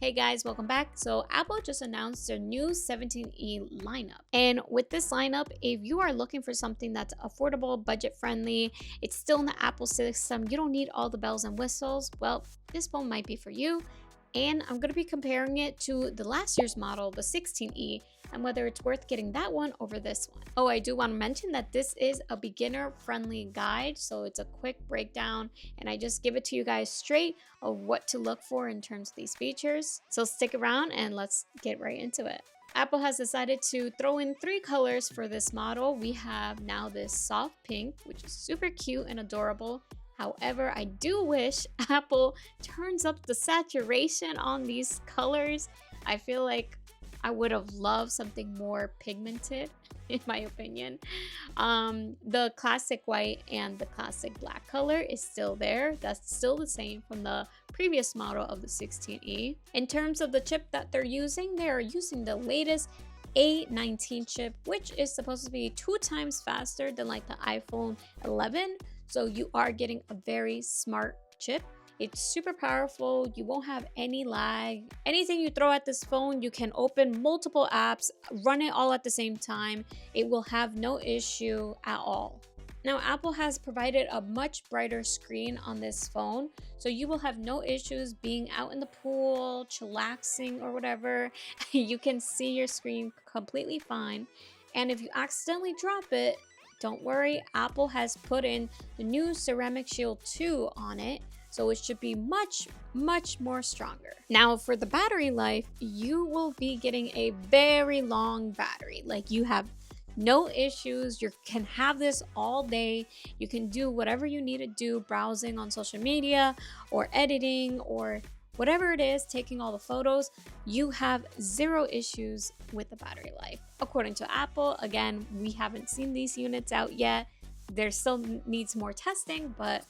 Hey guys, welcome back. So, Apple just announced their new 17E lineup. And with this lineup, if you are looking for something that's affordable, budget friendly, it's still in the Apple system, you don't need all the bells and whistles, well, this phone might be for you. And I'm going to be comparing it to the last year's model, the 16E, and whether it's worth getting that one over this one. Oh, I do want to mention that this is a beginner friendly guide, so it's a quick breakdown, and I just give it to you guys straight of what to look for in terms of these features. So stick around and let's get right into it. Apple has decided to throw in 3 colors for this model. We have now this soft pink, which is super cute and adorable. However, I do wish Apple turns up the saturation on these colors. I feel like I would have loved something more pigmented, in my opinion. The classic white and the classic black color is still there. That's still the same from the previous model of the 16E. In terms of the chip that they are using the latest A19 chip, which is supposed to be 2 times faster than like the iPhone 11. So you are getting a very smart chip. It's super powerful. You won't have any lag. Anything you throw at this phone, you can open multiple apps, run it all at the same time. It will have no issue at all. Now, Apple has provided a much brighter screen on this phone, so you will have no issues being out in the pool, chillaxing or whatever. You can see your screen completely fine. And if you accidentally drop it, don't worry, Apple has put in the new Ceramic Shield 2 on it, so it should be much more stronger. Now for the battery life, you will be getting a very long battery. Like, you have no issues. You can have this all day. You can do whatever you need to do, browsing on social media or editing or whatever it is, taking all the photos. You have 0 issues with the battery life. According to Apple, again, we haven't seen these units out yet. There still needs more testing, but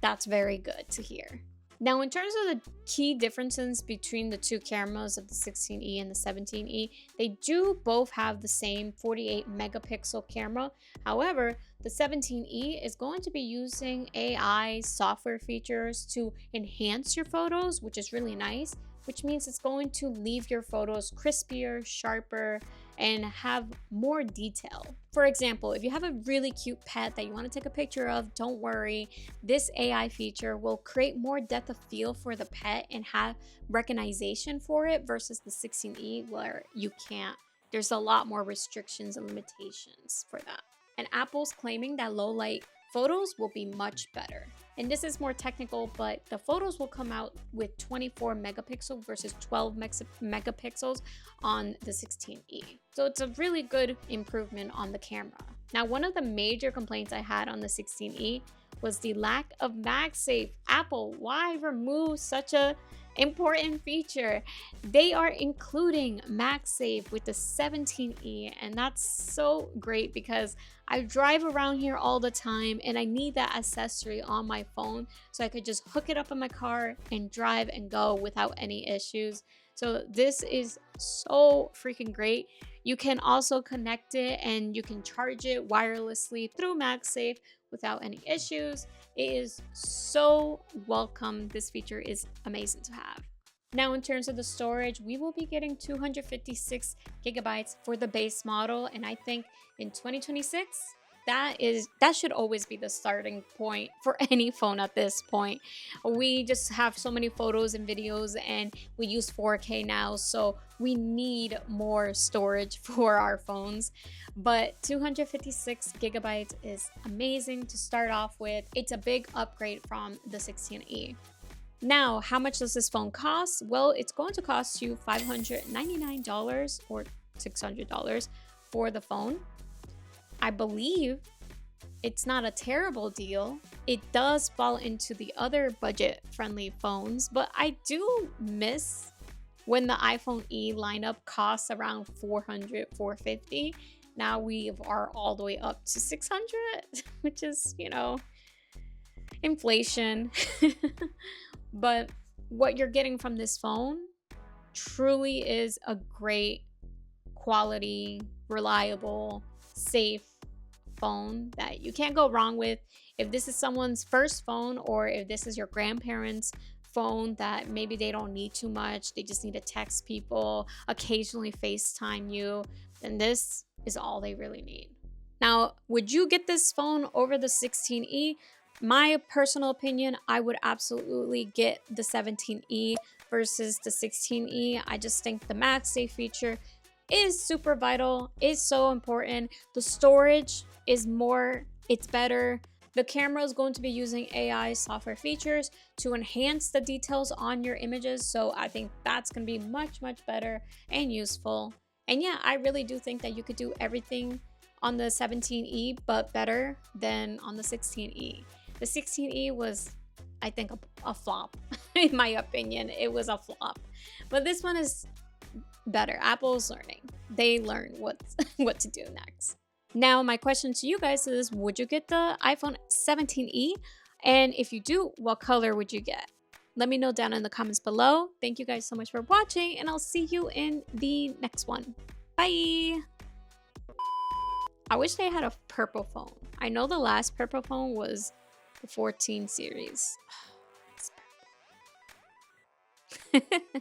that's very good to hear. Now, in terms of the key differences between the 2 cameras of the 16E and the 17E, they do both have the same 48 megapixel camera. However, the 17E is going to be using AI software features to enhance your photos, which is really nice, which means it's going to leave your photos crispier, sharper, and have more detail. For example, if you have a really cute pet that you want to take a picture of, don't worry. This AI feature will create more depth of field for the pet and have recognition for it versus the 16E where you can't. There's a lot more restrictions and limitations for that. And Apple's claiming that low light photos will be much better. And this is more technical, but the photos will come out with 24 megapixel versus 12 megapixels on the 16E. So it's a really good improvement on the camera. Now, one of the major complaints I had on the 16E was the lack of MagSafe. Apple, why remove such a important feature? They are including MagSafe with the 17E, and that's so great because I drive around here all the time and I need that accessory on my phone so I could just hook it up in my car and drive and go without any issues. So this is so freaking great. You can also connect it and you can charge it wirelessly through MagSafe without any issues. It is so welcome. This feature is amazing to have. Now, in terms of the storage, we will be getting 256 gigabytes for the base model, and I think in 2026, that should always be the starting point for any phone at this point. We just have so many photos and videos, and we use 4K now, so we need more storage for our phones. But 256 gigabytes is amazing to start off with. It's a big upgrade from the 16E. Now, how much does this phone cost? Well, it's going to cost you $599 or $600 for the phone. I believe it's not a terrible deal. It does fall into the other budget-friendly phones, but I do miss when the iPhone E lineup costs around $400, $450. Now we are all the way up to $600, which is, inflation. But what you're getting from this phone truly is a great quality, reliable, safe phone that you can't go wrong with. If this is someone's first phone or if this is your grandparents' phone that maybe they don't need too much, they just need to text people, occasionally FaceTime you, then this is all they really need. Now, would you get this phone over the 16E? My personal opinion, I would absolutely get the 17E versus the 16E. I just think the MagSafe feature is super vital, is so important. The storage is more, it's better. The camera is going to be using AI software features to enhance the details on your images. So I think that's going to be much, much better and useful. And yeah, I really do think that you could do everything on the 17E, but better than on the 16E. The 16E was, I think, a flop. In my opinion, it was a flop. But this one is better. Apple's learning. They learn what to do next. Now, my question to you guys is, would you get the iPhone 17E? And if you do, what color would you get? Let me know down in the comments below. Thank you guys so much for watching, and I'll see you in the next one. Bye! I wish they had a purple phone. I know the last purple phone was the 14 series. It's purple.